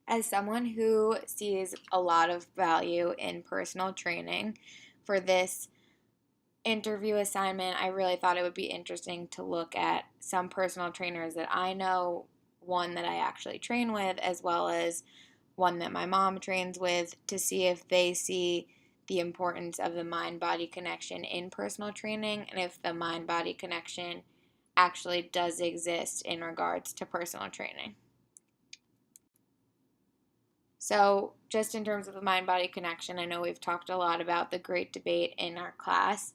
As someone who sees a lot of value in personal training, for this interview assignment, I really thought it would be interesting to look at some personal trainers that I know, one that I actually train with, as well as one that my mom trains with, to see if they see the importance of the mind body connection in personal training and if the mind body connection actually does exist in regards to personal training. So, just in terms of the mind body connection, I know we've talked a lot about the great debate in our class,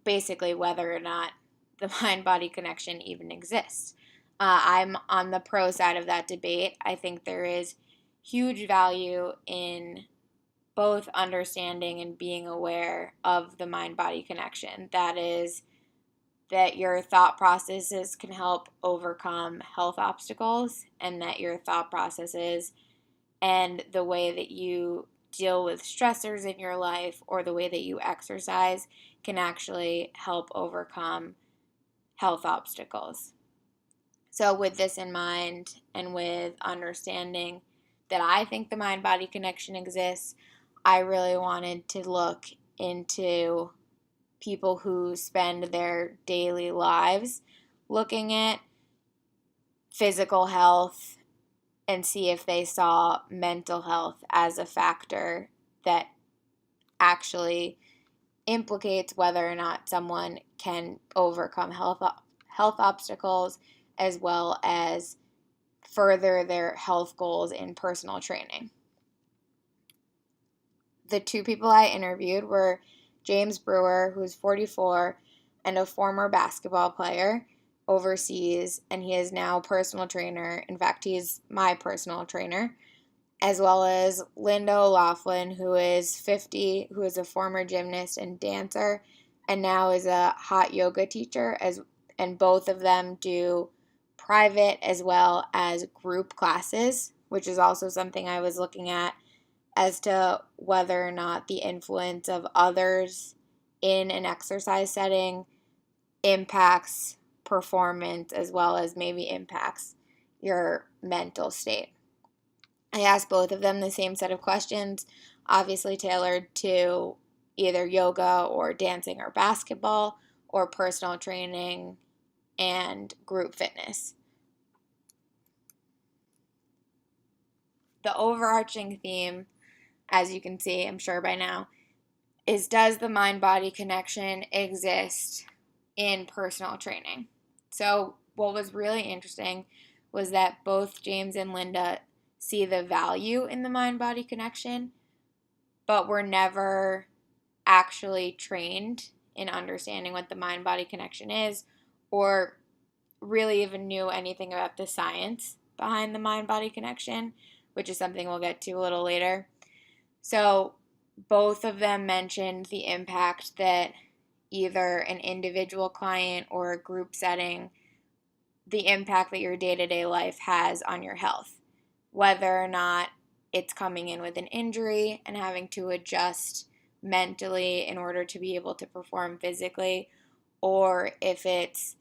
basically, whether or not the mind body connection even exists. I'm on the pro side of that debate. I think there is huge value in both understanding and being aware of the mind body connection. That is, that your thought processes can help overcome health obstacles, and that your thought processes and the way that you deal with stressors in your life or the way that you exercise can actually help overcome health obstacles. So, with this in mind, and with understanding that I think the mind body connection exists, I really wanted to look into people who spend their daily lives looking at physical health and see if they saw mental health as a factor that actually implicates whether or not someone can overcome health obstacles as well as further their health goals in personal training. The two people I interviewed were James Brewer, who's 44 and a former basketball player overseas, and he is now a personal trainer. In fact, he's my personal trainer, as well as Linda O'Laughlin, who is 50, who is a former gymnast and dancer, and now is a hot yoga teacher, and both of them do private as well as group classes, which is also something I was looking at as to whether or not the influence of others in an exercise setting impacts performance as well as maybe impacts your mental state. I asked both of them the same set of questions, obviously tailored to either yoga or dancing or basketball or personal training and group fitness. The overarching theme, as you can see, I'm sure by now, is, does the mind-body connection exist in personal training? So what was really interesting was that both James and Linda see the value in the mind-body connection, but were never actually trained in understanding what the mind-body connection is, or really even knew anything about the science behind the mind-body connection, which is something we'll get to a little later. So both of them mentioned the impact that either an individual client or a group setting, the impact that your day-to-day life has on your health, whether or not it's coming in with an injury and having to adjust mentally in order to be able to perform physically, or if it's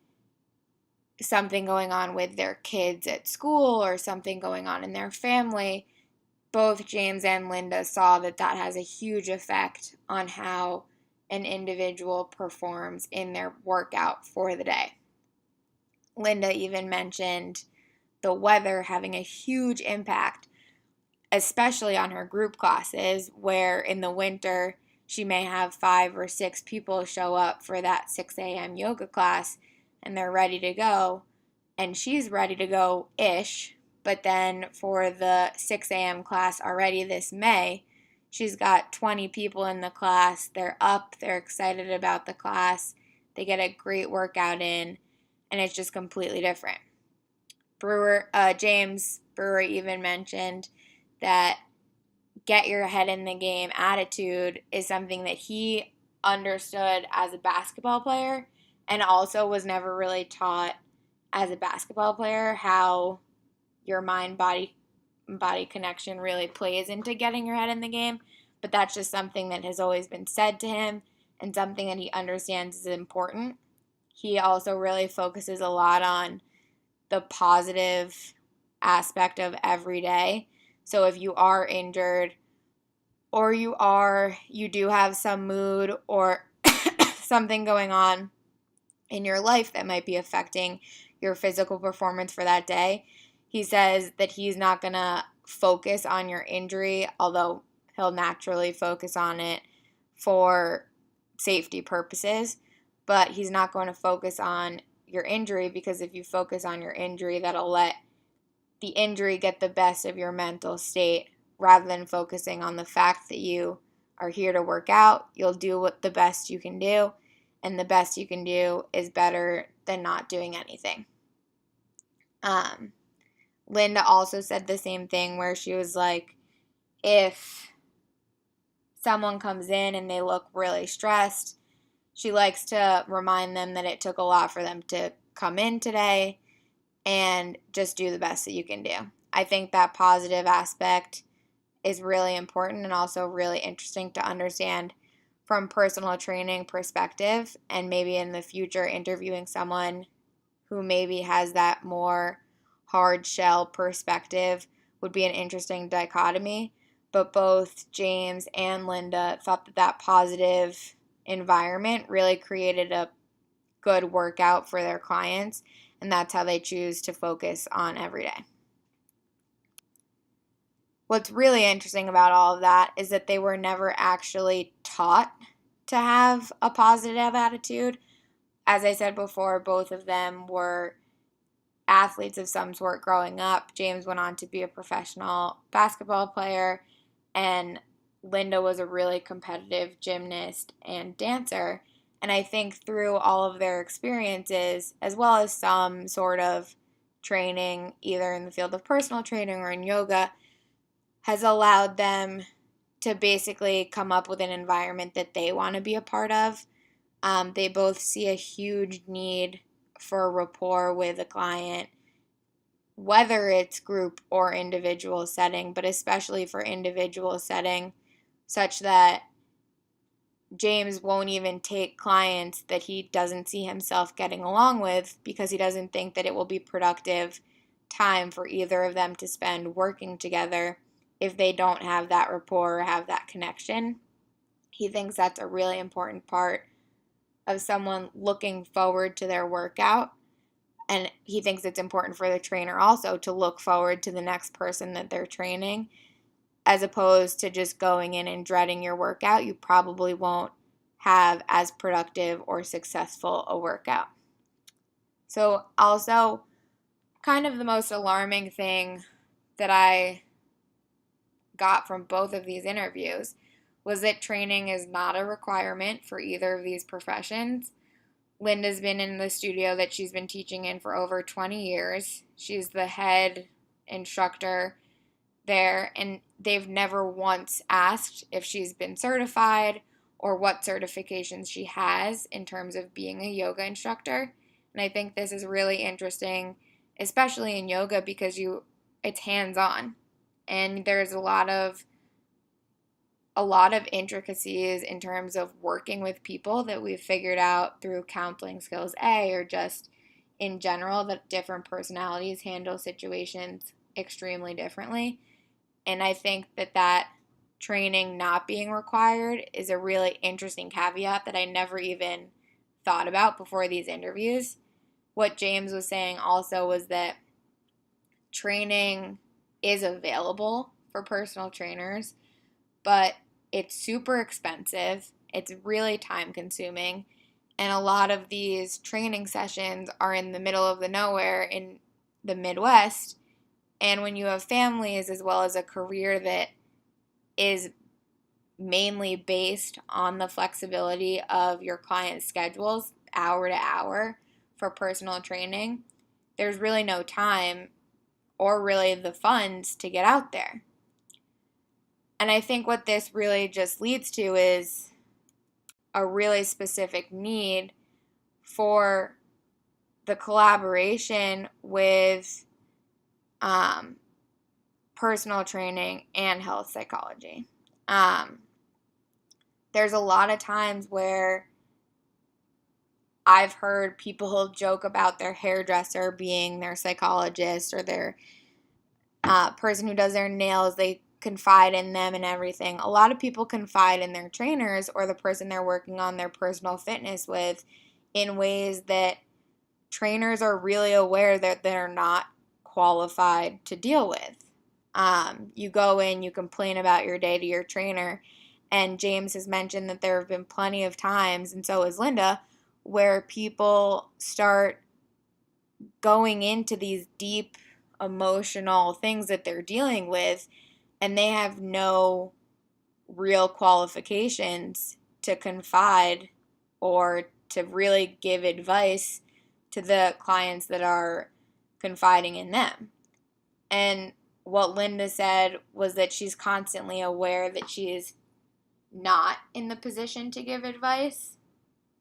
something going on with their kids at school or something going on in their family. Both James and Linda saw that that has a huge effect on how an individual performs in their workout for the day. Linda even mentioned the weather having a huge impact, especially on her group classes, where in the winter she may have 5 or 6 people show up for that 6 a.m. yoga class and they're ready to go, and she's ready to go-ish. But then for the 6 a.m. class already this May, she's got 20 people in the class. They're up, they're excited about the class, they get a great workout in, and it's just completely different. James Brewer even mentioned that get your head in the game attitude is something that he understood as a basketball player, and also was never really taught as a basketball player how your mind-body connection really plays into getting your head in the game. But that's just something that has always been said to him and something that he understands is important. He also really focuses a lot on the positive aspect of every day So if you are injured or you do have some mood or something going on in your life that might be affecting your physical performance for that day, he says that he's not going to focus on your injury, although he'll naturally focus on it for safety purposes, but he's not going to focus on your injury, because if you focus on your injury, that'll let the injury get the best of your mental state rather than focusing on the fact that you are here to work out. You'll do what the best you can do, and the best you can do is better than not doing anything. Linda also said the same thing, where she was like, if someone comes in and they look really stressed, she likes to remind them that it took a lot for them to come in today and just do the best that you can do. I think that positive aspect is really important and also really interesting to understand from personal training perspective, and maybe in the future interviewing someone who maybe has that more hard shell perspective would be an interesting dichotomy. But both James and Linda thought that that positive environment really created a good workout for their clients, and that's how they choose to focus on every day. What's really interesting about all of that is that they were never actually taught to have a positive attitude. As I said before, both of them were athletes of some sort growing up. James went on to be a professional basketball player, and Linda was a really competitive gymnast and dancer. And I think through all of their experiences, as well as some sort of training, either in the field of personal training or in yoga, has allowed them to basically come up with an environment that they want to be a part of. They both see a huge need for rapport with a client, whether it's group or individual setting, but especially for individual setting, such that James won't even take clients that he doesn't see himself getting along with, because he doesn't think that it will be productive time for either of them to spend working together if they don't have that rapport or have that connection. He thinks that's a really important part of someone looking forward to their workout. And he thinks it's important for the trainer also to look forward to the next person that they're training, as opposed to just going in and dreading your workout. You probably won't have as productive or successful a workout. So also, kind of the most alarming thing that I got from both of these interviews was that training is not a requirement for either of these professions. Linda's been in the studio that she's been teaching in for over 20 years. She's the head instructor there, and they've never once asked if she's been certified or what certifications she has in terms of being a yoga instructor. And I think this is really interesting, especially in yoga, because it's hands-on. And there's a lot of intricacies in terms of working with people that we've figured out through Counseling Skills A, or just in general, that different personalities handle situations extremely differently. And I think that training not being required is a really interesting caveat that I never even thought about before these interviews. What James was saying also was that training is available for personal trainers, but it's super expensive. It's really time consuming. And a lot of these training sessions are in the middle of the nowhere in the Midwest. And when you have families as well as a career that is mainly based on the flexibility of your client's schedules, hour to hour, for personal training, there's really no time or really the funds to get out there. And I think what this really just leads to is a really specific need for the collaboration with personal training and health psychology. There's a lot of times where I've heard people joke about their hairdresser being their psychologist or their person who does their nails, they confide in them and everything. A lot of people confide in their trainers or the person they're working on their personal fitness with in ways that trainers are really aware that they're not qualified to deal with. You go in, you complain about your day to your trainer, and James has mentioned that there have been plenty of times, and so has Linda, where people start going into these deep emotional things that they're dealing with, and they have no real qualifications to confide or to really give advice to the clients that are confiding in them. And what Linda said was that she's constantly aware that she is not in the position to give advice.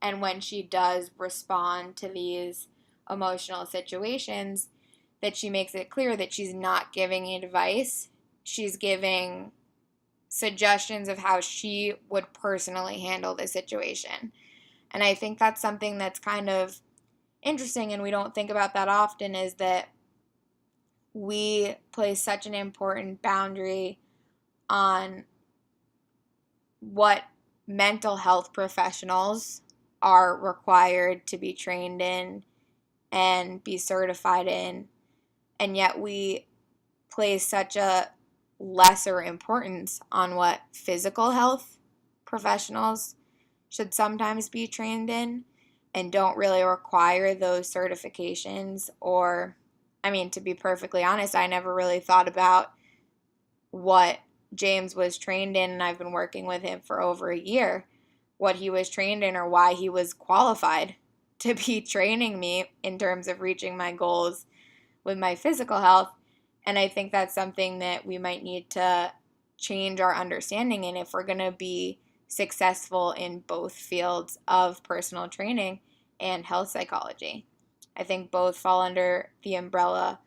And when she does respond to these emotional situations, that she makes it clear that she's not giving advice. She's giving suggestions of how she would personally handle the situation. And I think that's something that's kind of interesting and we don't think about that often, is that we place such an important boundary on what mental health professionals are required to be trained in and be certified in, and yet we place such a lesser importance on what physical health professionals should sometimes be trained in and don't really require those certifications. Or, I mean, to be perfectly honest, I never really thought about what James was trained in, and I've been working with him for over a year, what he was trained in or why he was qualified to be training me in terms of reaching my goals with my physical health. And I think that's something that we might need to change our understanding in if we're going to be successful in both fields of personal training and health psychology. I think both fall under the umbrella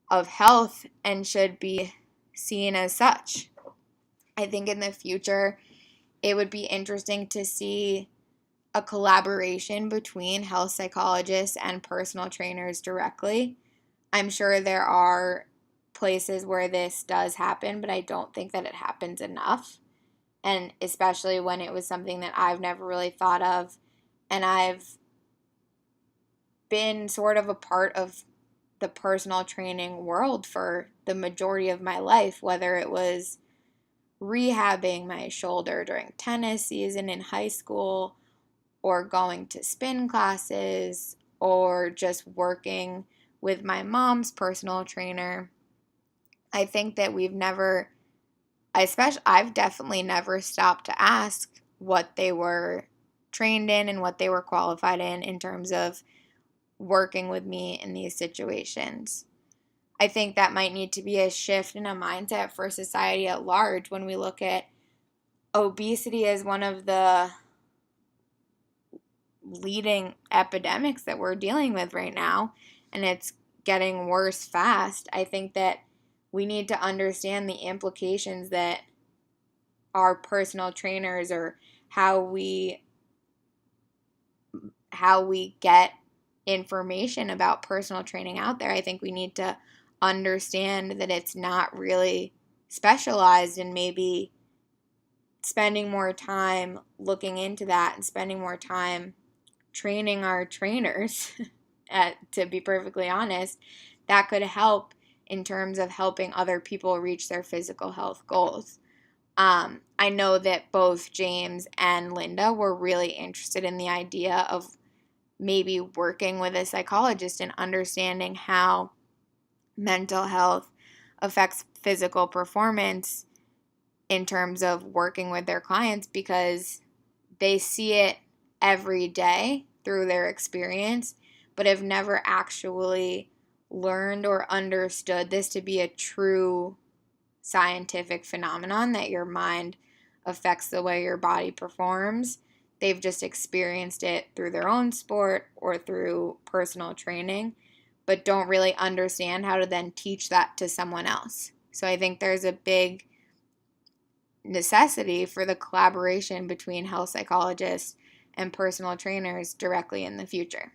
of health and should be seen as such. I think in the future, it would be interesting to see a collaboration between health psychologists and personal trainers directly. I'm sure there are places where this does happen, but I don't think that it happens enough. And especially when it was something that I've never really thought of. And I've been sort of a part of the personal training world for the majority of my life, whether it was rehabbing my shoulder during tennis season in high school, or going to spin classes, or just working with my mom's personal trainer. I think that I've definitely never stopped to ask what they were trained in and what they were qualified in terms of working with me in these situations. I think that might need to be a shift in a mindset for society at large when we look at obesity as one of the leading epidemics that we're dealing with right now, and it's getting worse fast. I think that we need to understand the implications that our personal trainers, or how we get information about personal training out there. I think we need to understand that it's not really specialized, and maybe spending more time looking into that and spending more time training our trainers, to be perfectly honest, that could help in terms of helping other people reach their physical health goals. I know that both James and Linda were really interested in the idea of maybe working with a psychologist and understanding how mental health affects physical performance in terms of working with their clients, because they see it every day through their experience, but have never actually learned or understood this to be a true scientific phenomenon, that your mind affects the way your body performs. They've just experienced it through their own sport or through personal training, but don't really understand how to then teach that to someone else. So I think there's a big necessity for the collaboration between health psychologists and personal trainers directly in the future.